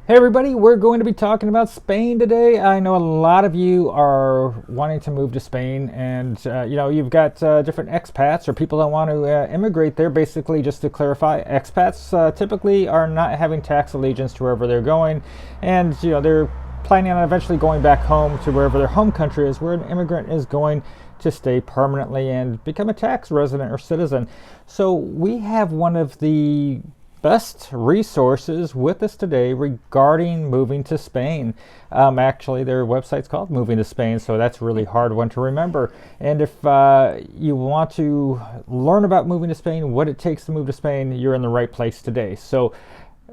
Hey everybody, we're going to be talking about Spain today. I know a lot of you are wanting to move to Spain, and you've got different expats or people that want to immigrate there. Basically, just to clarify, expats typically are not having tax allegiance to wherever they're going, and they're planning on eventually going back home to wherever their home country is, where an immigrant is going to stay permanently and become a tax resident or citizen. So we have one of the best resources with us today regarding moving to Spain. Actually, their website's called Moving to Spain, so that's a really hard one to remember. And if you want to learn about moving to Spain, what it takes to move to Spain, you're in the right place today. So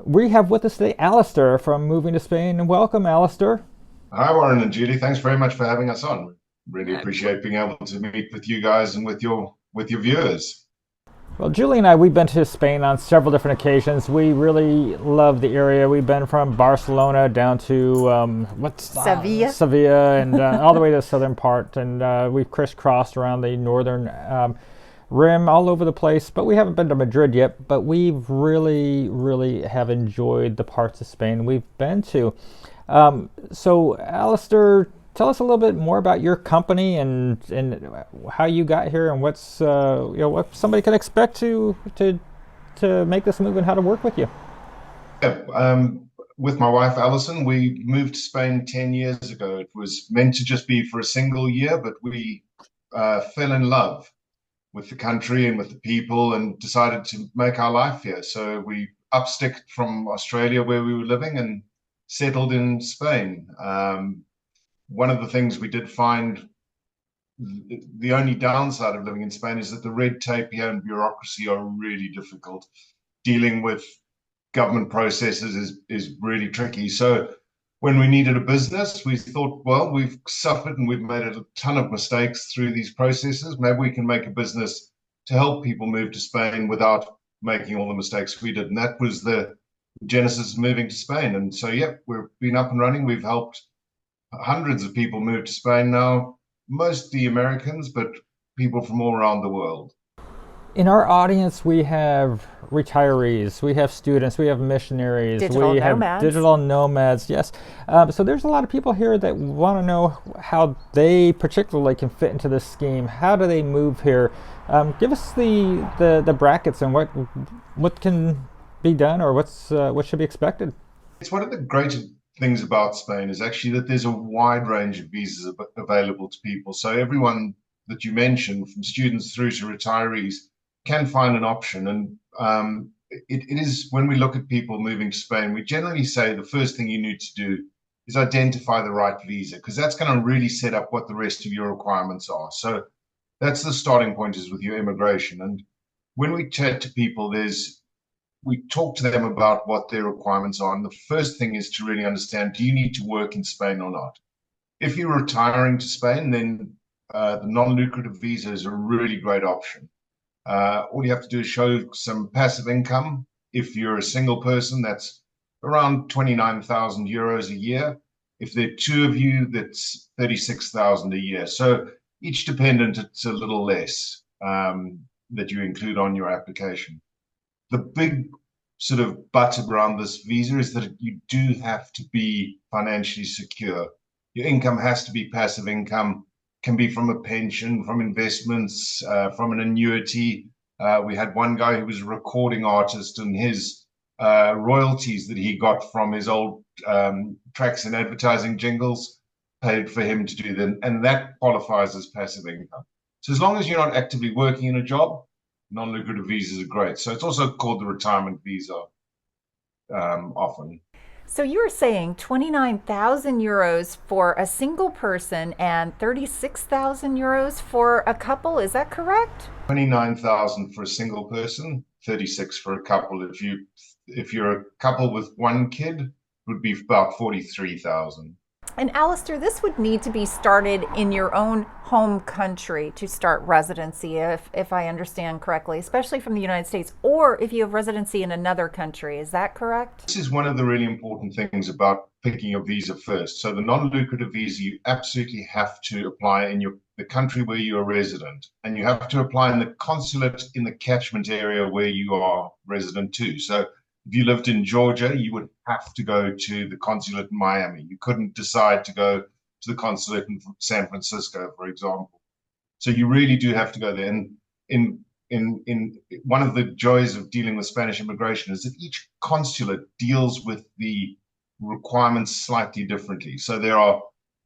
we have with us today Alistair from Moving to Spain. And welcome, Alistair. Hi, Warren and Judy. Thanks very much for having us on. Really appreciate being able to meet with you guys and with your viewers. Well, Julie and I, we've been to Spain on several different occasions. We really love the area. We've been from Barcelona down to Sevilla. Sevilla, and all the way to the southern part. And we've crisscrossed around the northern rim, all over the place. But we haven't been to Madrid yet. But we've really, really have enjoyed the parts of Spain we've been to. So, Alistair, tell us a little bit more about your company and how you got here and what's what somebody can expect to make this move and how to work with you. Yeah, with my wife Alison, we moved to Spain 10 years ago. It was meant to just be for a single year, but we fell in love with the country and with the people and decided to make our life here. So we upsticked from Australia where we were living and settled in Spain. One of the things we did find, the only downside of living in Spain is that the red tape here and bureaucracy are really difficult. Dealing with government processes is really tricky. So when we needed a business, we thought, well, we've suffered and we've made a ton of mistakes through these processes. Maybe we can make a business to help people move to Spain without making all the mistakes we did. And that was the genesis of moving to Spain. And so, yeah, we've been up and running. We've helped hundreds of people move to Spain now, mostly Americans, but people from all around the world. In our audience, we have retirees, we have students, we have missionaries, Digital we have nomads. digital nomads. Yes, so there's a lot of people here that want to know how they particularly can fit into this scheme. How do they move here? Give us the brackets and what can be done or what should be expected. It's one of the great things about Spain is actually that there's a wide range of visas available to people. So everyone that you mentioned, from students through to retirees, can find an option. And it is, when we look at people moving to Spain, we generally say the first thing you need to do is identify the right visa, because that's going to really set up what the rest of your requirements are. So that's the starting point, is with your immigration. And when we chat to people, we talk to them about what their requirements are. And the first thing is to really understand, do you need to work in Spain or not? If you're retiring to Spain, then the non-lucrative visa is a really great option. All you have to do is show some passive income. If you're a single person, that's around 29,000 euros a year. If there are two of you, that's 36,000 a year. So each dependent, it's a little less that you include on your application. The big sort of but around this visa is that you do have to be financially secure. Your income has to be passive income, can be from a pension, from investments, from an annuity. We had one guy who was a recording artist, and his royalties that he got from his old tracks and advertising jingles paid for him to do them, and that qualifies as passive income. So as long as you're not actively working in a job, non-lucrative visas are great. So it's also called the retirement visa often. So you were saying 29,000 euros for a single person and 36,000 euros for a couple. Is that correct? 29,000 for a single person, 36 for a couple. If you're a couple with one kid, it would be about 43,000. And Alistair, this would need to be started in your own home country to start residency, if I understand correctly, especially from the United States, or if you have residency in another country. Is that correct? This is one of the really important things about picking a visa first. So the non-lucrative visa, you absolutely have to apply in the country where you're a resident, and you have to apply in the consulate in the catchment area where you are resident too. So If you lived in Georgia, you would have to go to the consulate in Miami. You couldn't decide to go to the consulate in San Francisco, for example. So you really do have to go there. And in one of the joys of dealing with Spanish immigration is that each consulate deals with the requirements slightly differently. So there are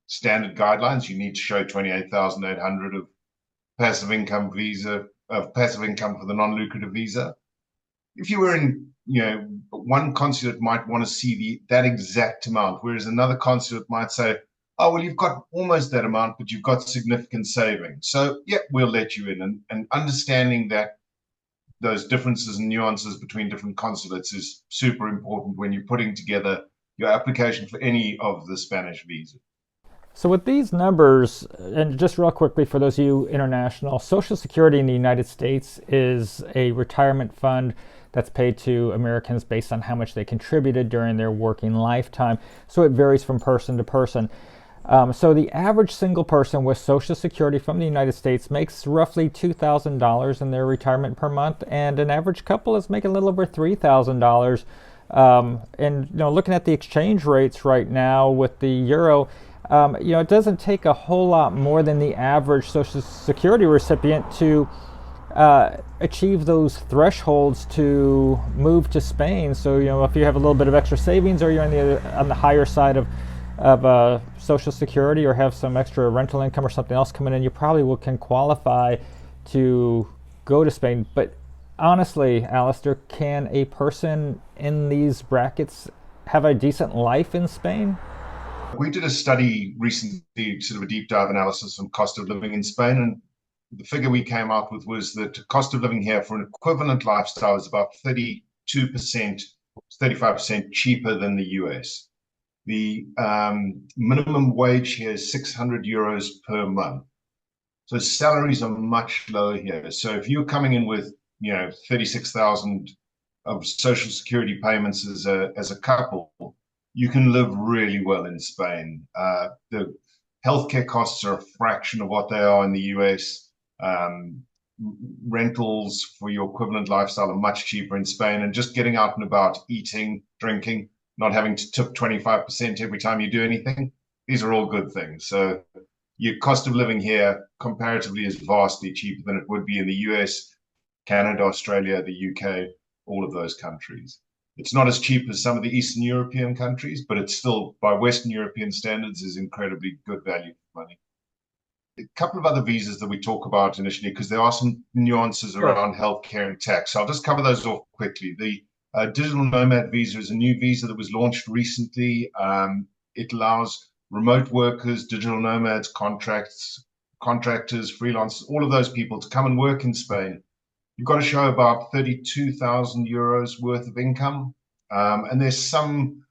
standard guidelines. You need to show 28,800 of passive income for the non-lucrative visa. If you were in, one consulate might want to see that exact amount, whereas another consulate might say, oh, well, you've got almost that amount, but you've got significant savings. So, yeah, we'll let you in. And understanding that those differences and nuances between different consulates is super important when you're putting together your application for any of the Spanish visas. So with these numbers, and just real quickly for those of you international, Social Security in the United States is a retirement fund that's paid to Americans based on how much they contributed during their working lifetime. So it varies from person to person. So the average single person with Social Security from the United States makes roughly $2,000 in their retirement per month, and an average couple is making a little over $3,000. And looking at the exchange rates right now with the euro, it doesn't take a whole lot more than the average Social Security recipient to achieve those thresholds to move to Spain. So if you have a little bit of extra savings, or you're on the higher side of Social Security, or have some extra rental income or something else coming in, you probably can qualify to go to Spain. But honestly, Alistair, can a person in these brackets have a decent life in Spain? We did a study recently, sort of a deep dive analysis on cost of living in Spain, and the figure we came out with was that cost of living here for an equivalent lifestyle is about 32%, 35% cheaper than the US. The minimum wage here is 600 euros per month. So salaries are much lower here. So if you're coming in with 36,000 of Social Security payments as a couple, you can live really well in Spain. The healthcare costs are a fraction of what they are in the US. Rentals for your equivalent lifestyle are much cheaper in Spain, and just getting out and about, eating, drinking, not having to tip 25% every time you do anything, these are all good things. So your cost of living here comparatively is vastly cheaper than it would be in the US, Canada, Australia, the UK, all of those countries. It's not as cheap as some of the Eastern European countries, but it's still, by Western European standards, is incredibly good value for money. A couple of other visas that we talk about initially, because there are some nuances around healthcare and tax. So I'll just cover those off quickly. The digital nomad visa is a new visa that was launched recently. It allows remote workers, digital nomads, contractors, freelancers, all of those people to come and work in Spain. You've got to show about 32,000 euros worth of income. And there's some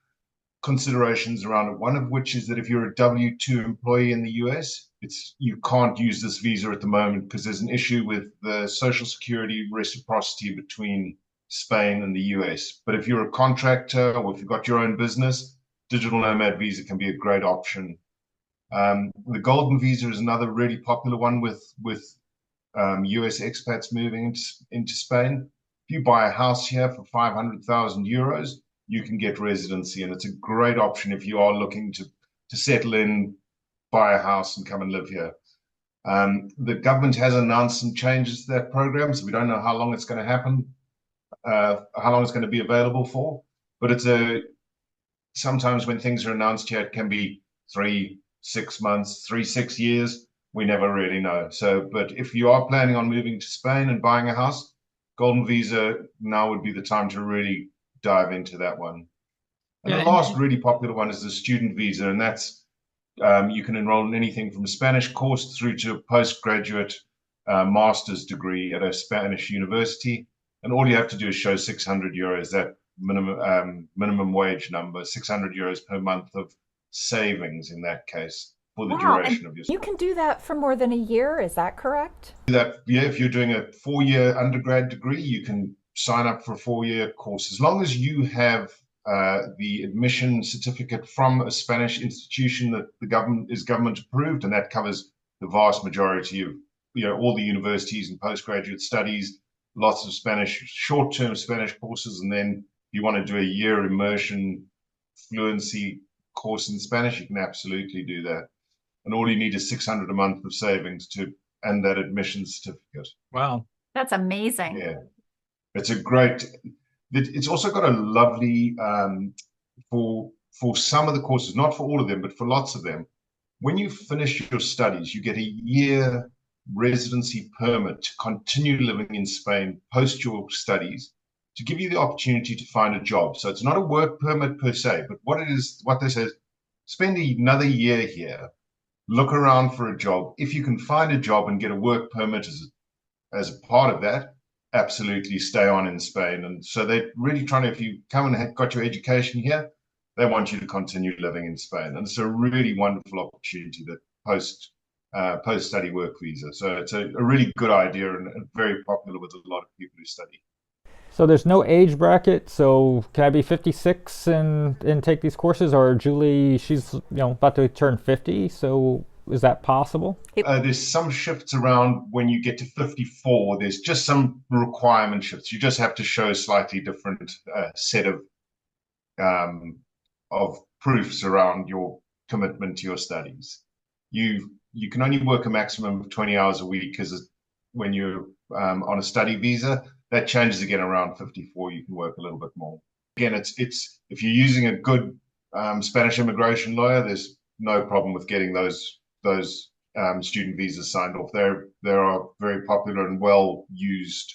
considerations around it, one of which is that if you're a W-2 employee in the US, you can't use this visa at the moment because there's an issue with the Social Security reciprocity between Spain and the US. But if you're a contractor, or if you've got your own business, digital nomad visa can be a great option. The golden visa is another really popular one with US expats moving into Spain. If you buy a house here for 500,000 euros, you can get residency, and it's a great option if you are looking to settle in, buy a house, and come and live here. The government has announced some changes to that program, so we don't know how long it's going to happen, how long it's going to be available for. But sometimes when things are announced here, it can be 3-6 months, 3-6 years. We never really know. So, but if you are planning on moving to Spain and buying a house, golden visa now would be the time to really dive into that one. And the last really popular one is the student visa, and that's you can enroll in anything from a Spanish course through to a postgraduate master's degree at a Spanish university, and all you have to do is show 600 euros, that minimum wage number, 600 euros per month of savings in that case for the duration of your. You can do that for more than a year, is that correct? If you're doing a 4-year undergrad degree, you can sign up for a 4-year course as long as you have the admission certificate from a Spanish institution that the government is government approved, and that covers the vast majority of all the universities and postgraduate studies, lots of Spanish, short-term Spanish courses, and then you want to do a year immersion fluency course in Spanish, you can absolutely do that. And all you need is 600 a month of savings and that admission certificate. Wow. That's amazing. Yeah, it's a great. It's also got a lovely for some of the courses, not for all of them, but for lots of them. When you finish your studies, you get a year residency permit to continue living in Spain post your studies, to give you the opportunity to find a job. So it's not a work permit per se, but what they say is spend another year here, look around for a job. If you can find a job and get a work permit as a part of that, absolutely stay on in Spain. And so they're really trying to, if you come and have got your education here, they want you to continue living in Spain. And it's a really wonderful opportunity, that post-study work visa. So it's a really good idea and very popular with a lot of people who study. So there's no age bracket. So can I be 56 and take these courses? Or Julie, she's about to turn 50. So is that possible? There's some shifts around when you get to 54. There's just some requirement shifts. You just have to show a slightly different set of proofs around your commitment to your studies. You can only work a maximum of 20 hours a week when you're on a study visa. That changes again around 54. You can work a little bit more. Again, it's if you're using a good Spanish immigration lawyer, there's no problem with getting those student visas signed off. They are very popular and well used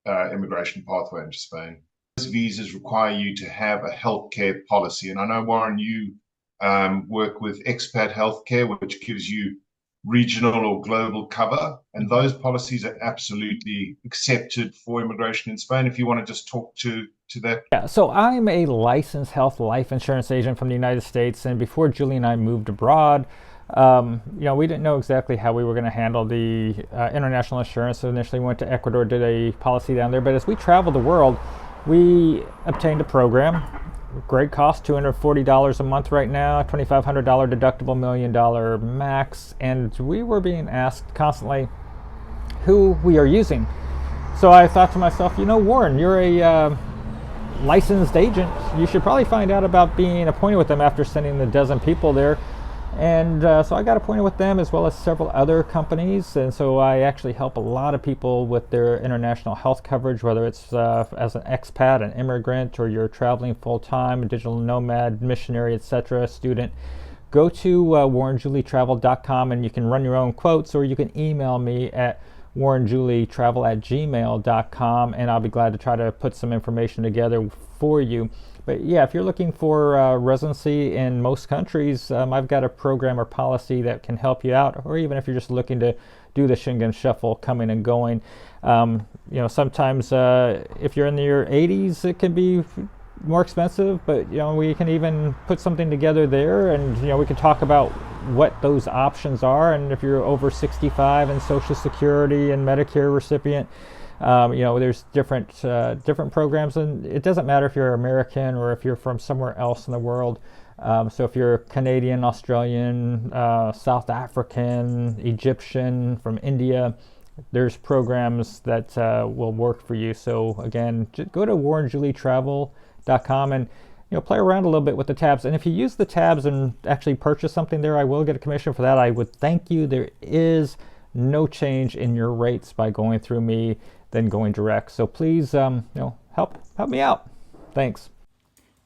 immigration pathway into Spain. Those visas require you to have a healthcare policy, and I know, Warren, you work with Expat Healthcare, which gives you regional or global cover, and those policies are absolutely accepted for immigration in Spain. If you want to just talk to that. Yeah, so I'm a licensed health life insurance agent from the United States, and before Julie and I moved abroad, we didn't know exactly how we were going to handle the international insurance. So initially we went to Ecuador, did a policy down there, but as we traveled the world, we obtained a program. Great cost, $240 a month right now, $2,500 deductible, $1 million max, and we were being asked constantly who we are using. So I thought to myself, Warren, you're a licensed agent. You should probably find out about being appointed with them after sending a dozen people there. And so I got appointed with them, as well as several other companies. And so I actually help a lot of people with their international health coverage, whether it's as an expat, an immigrant, or you're traveling full-time, a digital nomad, missionary, etc., student. Go to warrenjulietravel.com and you can run your own quotes, or you can email me at warrenjulietravel@gmail.com, and I'll be glad to try to put some information together for you. But yeah, if you're looking for residency in most countries, I've got a program or policy that can help you out, or even if you're just looking to do the Schengen shuffle coming and going. Sometimes if you're in your 80s, it can be more expensive, but we can even put something together there, and we can talk about what those options are. And if you're over 65 and Social Security and Medicare recipient, there's different programs, and it doesn't matter if you're American or if you're from somewhere else in the world. So if you're Canadian, Australian, South African, Egyptian, from India, there's programs that will work for you. So again, just go to warrenjulietravel.com and play around a little bit with the tabs. And if you use the tabs and actually purchase something there, I will get a commission for that. I would thank you. There is no change in your rates by going through me than going direct. So please, help me out. Thanks.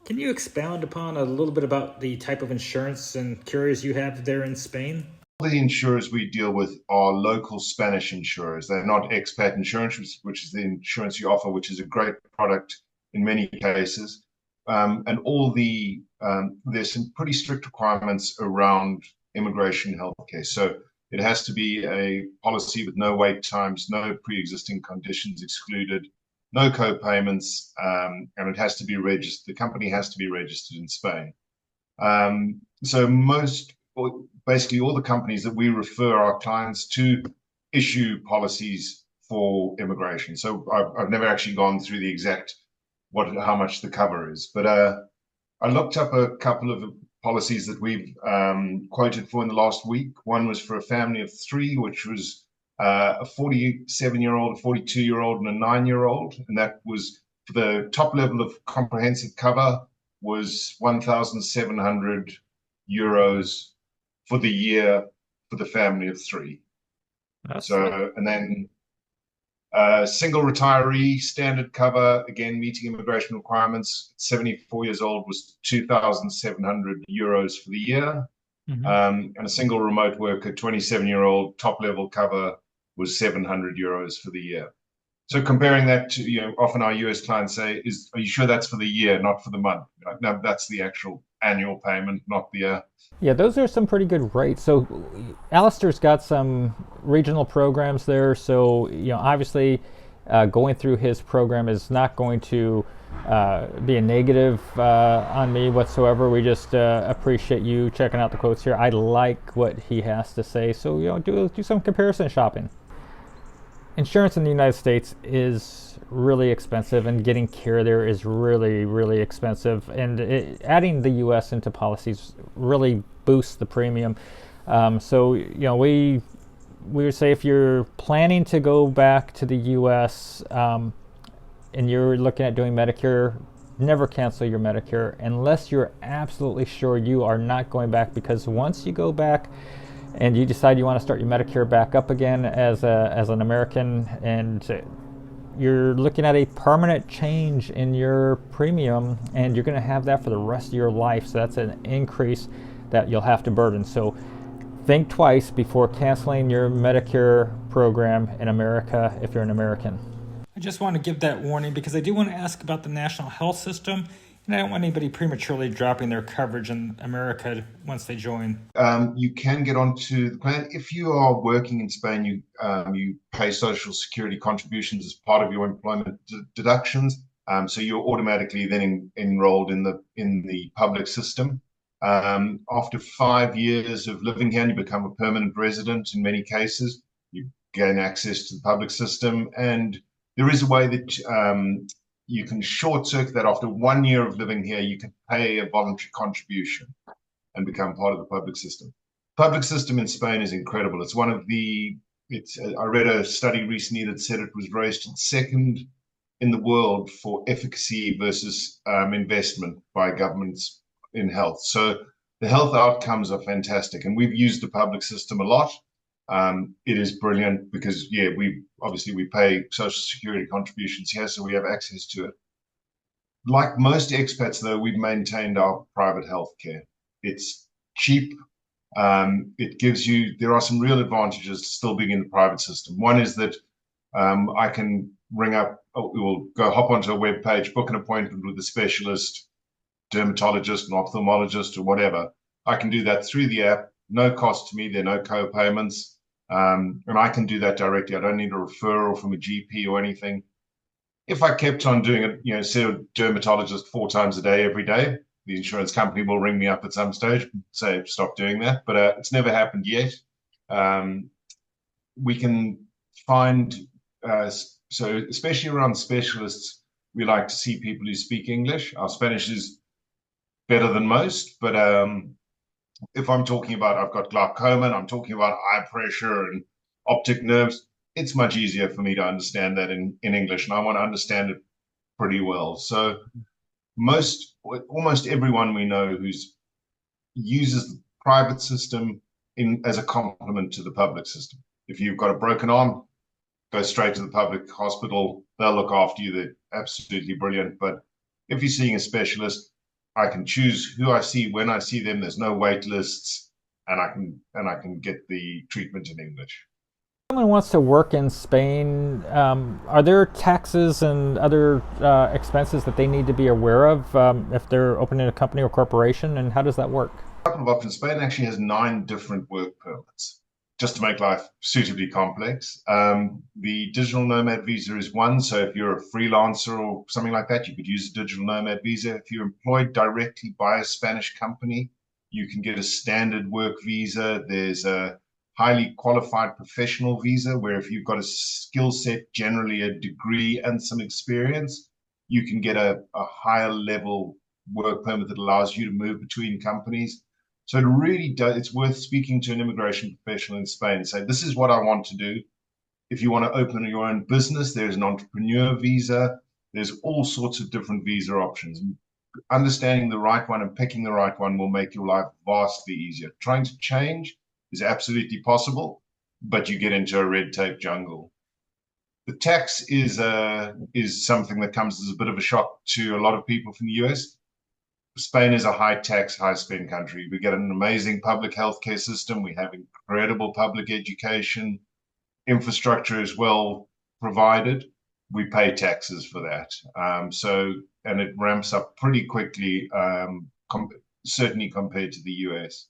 Can you expound upon a little bit about the type of insurance and carriers you have there in Spain? The insurers we deal with are local Spanish insurers. They're not expat insurance, which is the insurance you offer, which is a great product in many cases. And there's some pretty strict requirements around immigration healthcare. So it has to be a policy with no wait times, no pre-existing conditions excluded, no co-payments, and it has to be registered. The company has to be registered in Spain. Basically all the companies that we refer our clients to issue policies for immigration. So I've never actually gone through the exact how much the cover is, but I looked up a couple of policies that we've quoted for in the last week. One was for a family of 3, which was a 47-year-old, a 42-year-old, and a 9-year-old, and that was the top level of comprehensive cover was 1,700 euros for the year for the family of three. So, and then single retiree standard cover, again, meeting immigration requirements, 74 years old, was 2,700 euros for the year. And a single remote worker, 27-year-old, top level cover was 700 euros for the year. So comparing that to, often our US clients say, are you sure that's for the year, not for the month? No, that's the actual annual payment, not the Yeah, those are some pretty good rates. So Alistair's got some regional programs there. So, obviously going through his program is not going to be a negative on me whatsoever. We just appreciate you checking out the quotes here. I like what he has to say. So, do some comparison shopping. Insurance in the United States is really expensive, and getting care there is really, really expensive. And adding the U.S. into policies really boosts the premium. So, we would say if you're planning to go back to the U.S. And you're looking at doing Medicare, never cancel your Medicare unless you're absolutely sure you are not going back, because once you go back and you decide you want to start your Medicare back up again as an American, and you're looking at a permanent change in your premium, and you're going to have that for the rest of your life. So that's an increase that you'll have to burden. So think twice before canceling your Medicare program in America if you're an American. I just want to give that warning because I do want to ask about the national health system, and I don't want anybody prematurely dropping their coverage in America once they join. You can get onto the plan. If you are working in Spain, you pay Social Security contributions as part of your employment deductions. So you're automatically then enrolled in the public system. After 5 years of living here, you become a permanent resident in many cases. You gain access to the public system, and there is a way that you can short circuit that. After 1 year of living here, you can pay a voluntary contribution and become part of the public system. Public system in Spain is incredible. It's one of I read a study recently that said it was raised second in the world for efficacy versus investment by governments in health. So the health outcomes are fantastic, and we've used the public system a lot. It is brilliant because, we pay Social Security contributions here, so we have access to it. Like most expats, though, we've maintained our private health care. It's cheap. There are some real advantages to still being in the private system. One is that I can ring up, we'll go hop onto a web page, book an appointment with a specialist, dermatologist, an ophthalmologist, or whatever. I can do that through the app, no cost to me. There are no co-payments. And I can do that directly. I don't need a referral from a GP or anything. If I kept on doing it, see a dermatologist 4 times a day, every day, the insurance company will ring me up at some stage and say, stop doing that. But it's never happened yet. We can find, so especially around specialists, we like to see people who speak English. Our Spanish is better than most, but if I'm talking about, I've got glaucoma and I'm talking about eye pressure and optic nerves, it's much easier for me to understand that in English, and I want to understand it pretty well. So almost everyone we know who uses the private system as a complement to the public system. If you've got a broken arm, go straight to the public hospital. They'll look after you. They're absolutely brilliant. But if you're seeing a specialist, I can choose who I see when I see them. There's no wait lists, and I can get the treatment in English. Someone wants to work in Spain. Are there taxes and other expenses that they need to be aware of if they're opening a company or corporation, and how does that work? A couple of options. Spain actually has 9 different work permits, just to make life suitably complex. The digital nomad visa is one. So if you're a freelancer or something like that, you could use a digital nomad visa. If you're employed directly by a Spanish company, you can get a standard work visa. There's a highly qualified professional visa, where if you've got a skill set, generally a degree and some experience, you can get a higher level work permit that allows you to move between companies. So it really does, it's worth speaking to an immigration professional in Spain and say, this is what I want to do. If you want to open your own business, there's an entrepreneur visa. There's all sorts of different visa options. Understanding the right one and picking the right one will make your life vastly easier. Trying to change is absolutely possible, but you get into a red tape jungle. The tax is something that comes as a bit of a shock to a lot of people from the US. Spain is a high tax, high spend country. We get an amazing public healthcare system. We have incredible public education. Infrastructure is well provided. We pay taxes for that. And it ramps up pretty quickly, certainly compared to the US.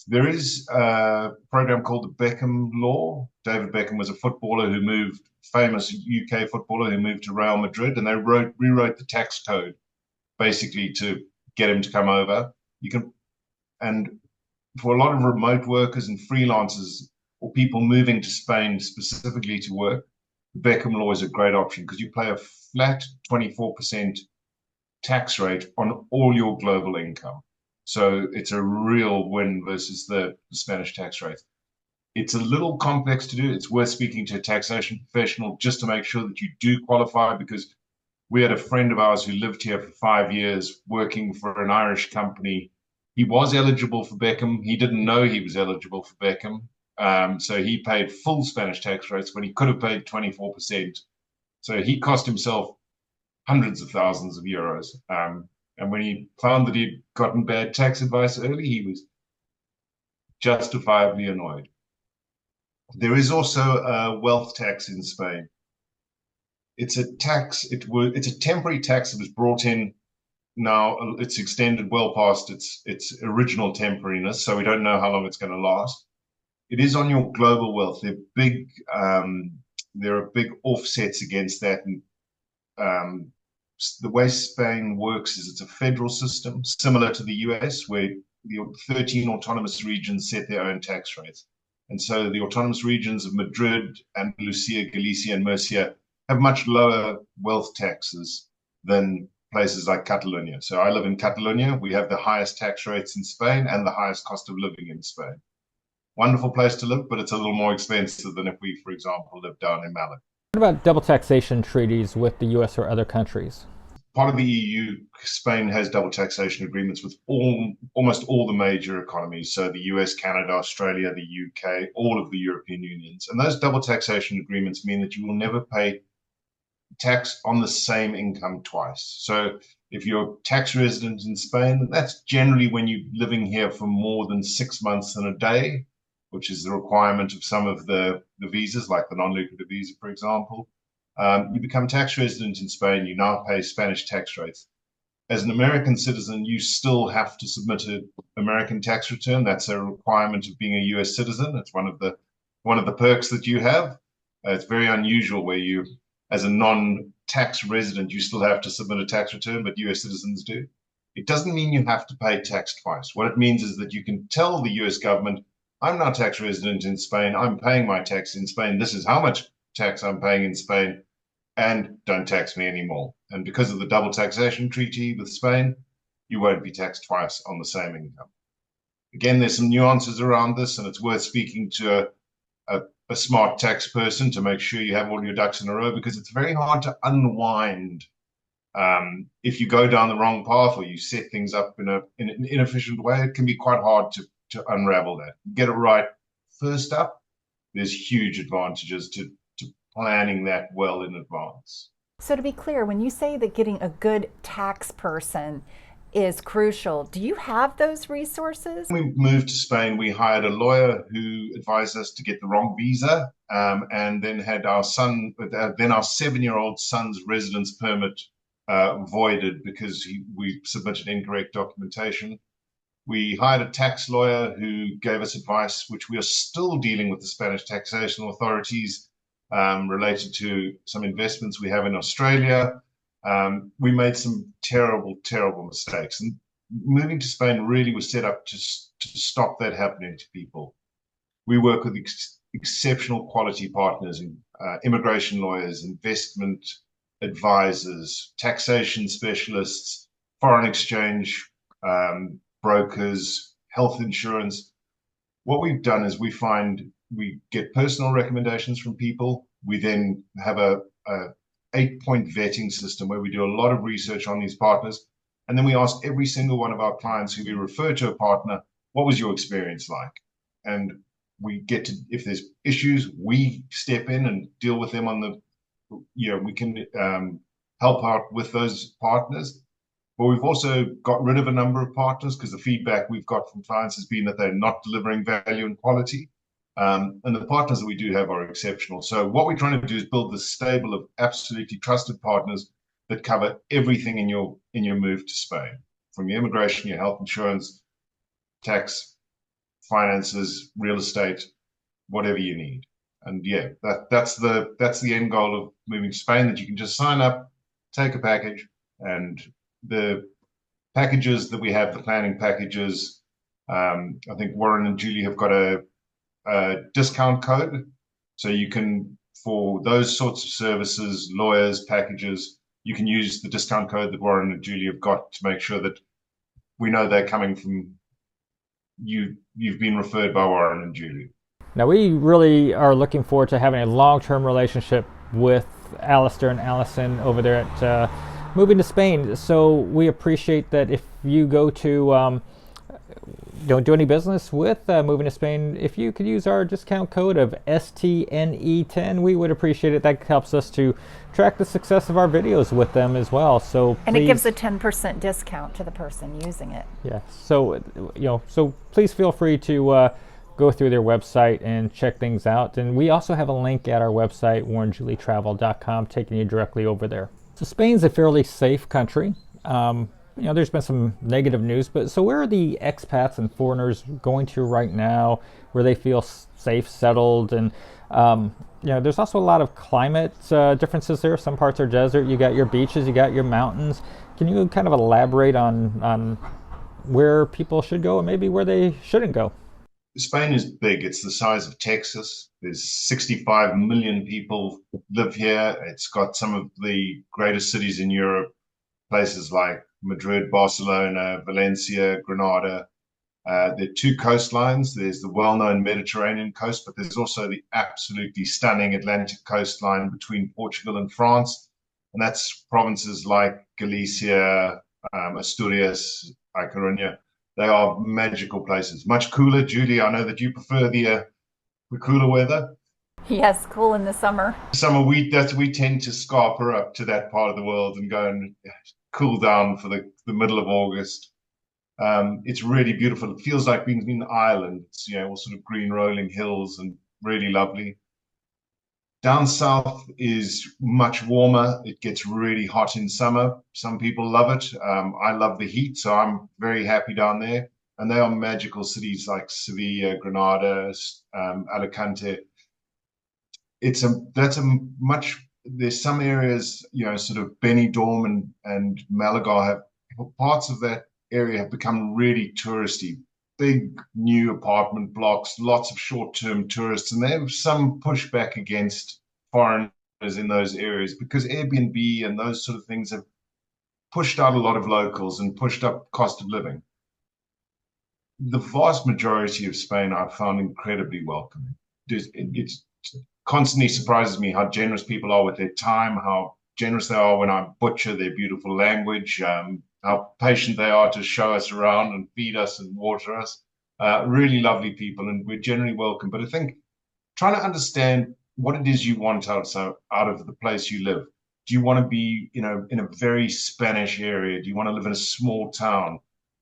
There is a program called the Beckham Law. David Beckham was a footballer who moved, famous UK footballer who moved to Real Madrid, and they rewrote the tax code basically to get him to come over. And for a lot of remote workers and freelancers or people moving to Spain specifically to work, the Beckham Law is a great option because you pay a flat 24% tax rate on all your global income. So it's a real win versus the Spanish tax rate. It's a little complex to do. It's worth speaking to a taxation professional just to make sure that you do qualify, because we had a friend of ours who lived here for 5 years working for an Irish company. He was eligible for Beckham. He didn't know he was eligible for Beckham. So he paid full Spanish tax rates when he could have paid 24%. So he cost himself hundreds of thousands of euros. And when he found that he'd gotten bad tax advice early, he was justifiably annoyed. There is also a wealth tax in Spain. It's a tax. It's a temporary tax that was brought in. Now it's extended well past its original temporariness, so we don't know how long it's going to last. It is on your global wealth. There are big offsets against that. And the way Spain works is it's a federal system, similar to the US, where the 13 autonomous regions set their own tax rates. And so the autonomous regions of Madrid, Andalusia, Galicia, and Murcia have much lower wealth taxes than places like Catalonia. So I live in Catalonia. We have the highest tax rates in Spain and the highest cost of living in Spain. Wonderful place to live, but it's a little more expensive than if we, for example, lived down in Malaga. What about double taxation treaties with the US or other countries? Part of the EU, Spain has double taxation agreements with almost all the major economies. So the US, Canada, Australia, the UK, all of the European unions. And those double taxation agreements mean that you will never pay tax on the same income twice. So if you're a tax resident in Spain, that's generally when you're living here for more than 6 months and a day, which is the requirement of some of the visas, like the non-lucrative visa, for example. You become tax resident in Spain, you now pay Spanish tax rates. As an American citizen, you still have to submit an American tax return. That's a requirement of being a US citizen. It's one of the perks that you have. It's very unusual where you, as a non-tax resident, you still have to submit a tax return, but US citizens do. It doesn't mean you have to pay tax twice. What it means is that you can tell the US government, I'm not a tax resident in Spain, I'm paying my tax in Spain, this is how much tax I'm paying in Spain, and don't tax me anymore. And because of the double taxation treaty with Spain, you won't be taxed twice on the same income. Again, there's some nuances around this, and it's worth speaking to a smart tax person to make sure you have all your ducks in a row, because it's very hard to unwind if you go down the wrong path or you set things up in an inefficient way. It can be quite hard to unravel that. Get it right first up. There's huge advantages to planning that well in advance. So to be clear, when you say that getting a good tax person is crucial, do you have those resources? When we moved to Spain, we hired a lawyer who advised us to get the wrong visa, and then had our 7-year-old son's residence permit voided because we submitted incorrect documentation. We hired a tax lawyer who gave us advice, which we are still dealing with the Spanish taxation authorities related to some investments we have in Australia. We made some terrible, terrible mistakes. And moving to Spain really was set up to stop that happening to people. We work with exceptional quality partners, immigration lawyers, investment advisors, taxation specialists, foreign exchange brokers, health insurance. What we've done is we get personal recommendations from people. We then have a 8-point vetting system where we do a lot of research on these partners. And then we ask every single one of our clients who we refer to a partner, what was your experience like? And we get to, if there's issues, we step in and deal with them on the, we can help out with those partners. But we've also got rid of a number of partners because the feedback we've got from clients has been that they're not delivering value and quality. And the partners that we do have are exceptional. So what we're trying to do is build this stable of absolutely trusted partners that cover everything in your move to Spain, from your immigration, your health insurance, tax, finances, real estate, whatever you need. And yeah, that's the end goal of moving to Spain, that you can just sign up, take a package, and the packages that we have, the planning packages, I think Warren and Julie have got a discount code. So you can, for those sorts of services, lawyers, packages, you can use the discount code that Warren and Julie have got to make sure that we know they're coming from you. You've been referred by Warren and Julie. Now, we really are looking forward to having a long-term relationship with Alistair and Allison over there at moving to Spain. So we appreciate that if you go to don't do any business with moving to Spain, if you could use our discount code of STNE10, we would appreciate it. That helps us to track the success of our videos with them as well. So and it gives a 10% discount to the person using it. Yeah. So so please feel free to go through their website and check things out. And we also have a link at our website, warrenjulietravel.com, taking you directly over there. So Spain's a fairly safe country. There's been some negative news, but so where are the expats and foreigners going to right now where they feel safe, settled? And there's also a lot of climate differences there. Some parts are desert. You got your beaches, you got your mountains. Can you kind of elaborate on where people should go and maybe where they shouldn't go? Spain is big. It's the size of Texas. There's 65 million people live here. It's got some of the greatest cities in Europe, places like Madrid, Barcelona, Valencia, Granada. There are two coastlines. There's the well-known Mediterranean coast, but there's also the absolutely stunning Atlantic coastline between Portugal and France. And that's provinces like Galicia, Asturias, A Coruña. They are magical places. Much cooler. Julie, I know that you prefer the cooler weather. Yes, cool in the summer. Summer, we tend to scarper up to that part of the world and go and cool down for the middle of August. It's really beautiful. It feels like being in Ireland. It's all sort of green rolling hills and really lovely. Down south is much warmer. It gets really hot in summer. Some people love it. I love the heat, so I'm very happy down there. And they are magical cities like Sevilla, Granada, Alicante. There's some areas, sort of Benidorm and Malaga parts of that area have become really touristy. Big new apartment blocks, lots of short-term tourists, and they have some pushback against foreigners in those areas because Airbnb and those sort of things have pushed out a lot of locals and pushed up cost of living. The vast majority of Spain I've found incredibly welcoming. It constantly surprises me how generous people are with their time, how generous they are when I butcher their beautiful language, how patient they are to show us around and feed us and water us. Really lovely people, and we're generally welcome. But I think trying to understand what it is you want out of the place you live. Do you want to be, in a very Spanish area? Do you want to live in a small town?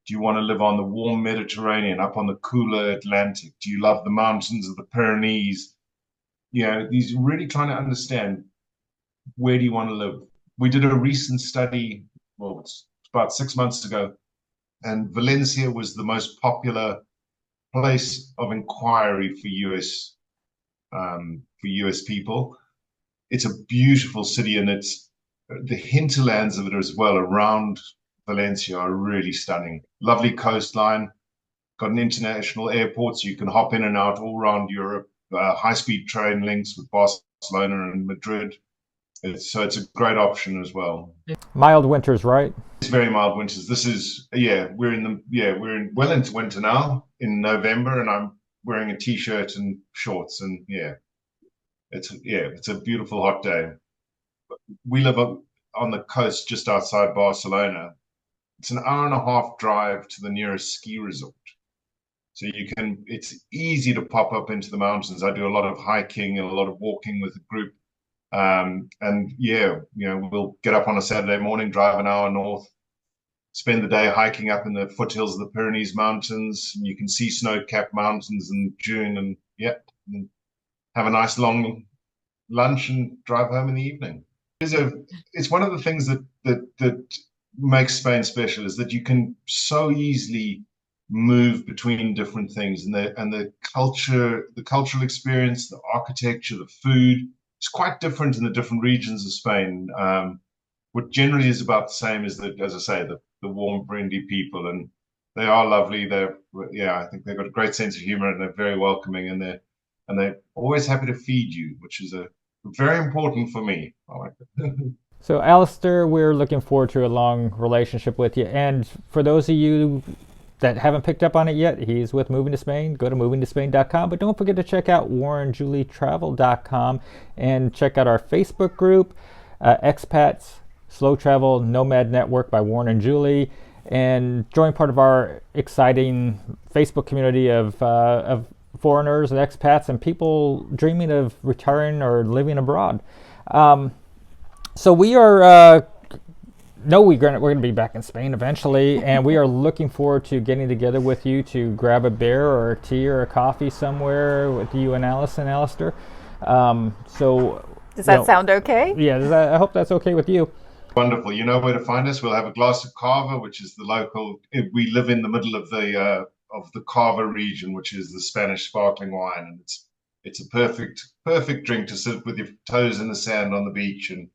Do you want to live on the warm Mediterranean, up on the cooler Atlantic? Do you love the mountains of the Pyrenees? These really trying to understand, where do you want to live? We did a recent study, well, it's about 6 months ago, and Valencia was the most popular place of inquiry for US people. It's a beautiful city, and it's the hinterlands of it as well around Valencia are really stunning. Lovely coastline, got an international airport, so you can hop in and out all around Europe. High-speed train links with Barcelona and Madrid. So it's a great option as well. Mild winters, right? It's very mild winters. This is we're well into winter now in November, and I'm wearing a t-shirt and shorts, and it's a beautiful hot day. we live on the coast just outside Barcelona. It's an hour and a half drive to the nearest ski resort. So it's easy to pop up into the mountains. I do a lot of hiking and a lot of walking with a group. And yeah, we'll get up on a Saturday morning, drive an hour north, spend the day hiking up in the foothills of the Pyrenees Mountains. And you can see snow-capped mountains in June, and and have a nice long lunch and drive home in the evening. It's one of the things that makes Spain special, is that you can so easily move between different things, and the cultural experience, the architecture, the food. It's quite different in the different regions of Spain. What generally is about the same is that, as I say, the warm, friendly people, and they are lovely. I think they've got a great sense of humor, and they're very welcoming, and they're always happy to feed you, which is very important for me. I like it. So, Alistair, we're looking forward to a long relationship with you. And for those of you that haven't picked up on it yet, he's with Moving to Spain. Go to movingtospain.com. But don't forget to check out warrenjulietravel.com and check out our Facebook group, Expats, Slow Travel, Nomad Network by Warren and Julie, and join part of our exciting Facebook community of foreigners and expats and people dreaming of retiring or living abroad. So we are... we're going to be back in Spain eventually, and we are looking forward to getting together with you to grab a beer or a tea or a coffee somewhere with you and Alice and Alistair. Does that sound okay? Yeah, I hope that's okay with you. Wonderful. You know where to find us. We'll have a glass of cava, which is the local. We live in the middle of the cava region, which is the Spanish sparkling wine, and it's a perfect drink to sit with your toes in the sand on the beach and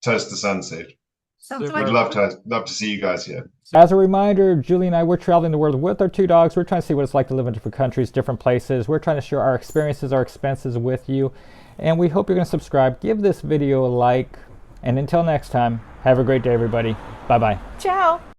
toast the sunset. Sounds We'd love to see you guys here. As a reminder, Julie and I, we're traveling the world with our two dogs. We're trying to see what it's like to live in different countries, different places. We're trying to share our experiences, our expenses with you. And we hope you're going to subscribe. Give this video a like. And until next time, have a great day, everybody. Bye-bye. Ciao.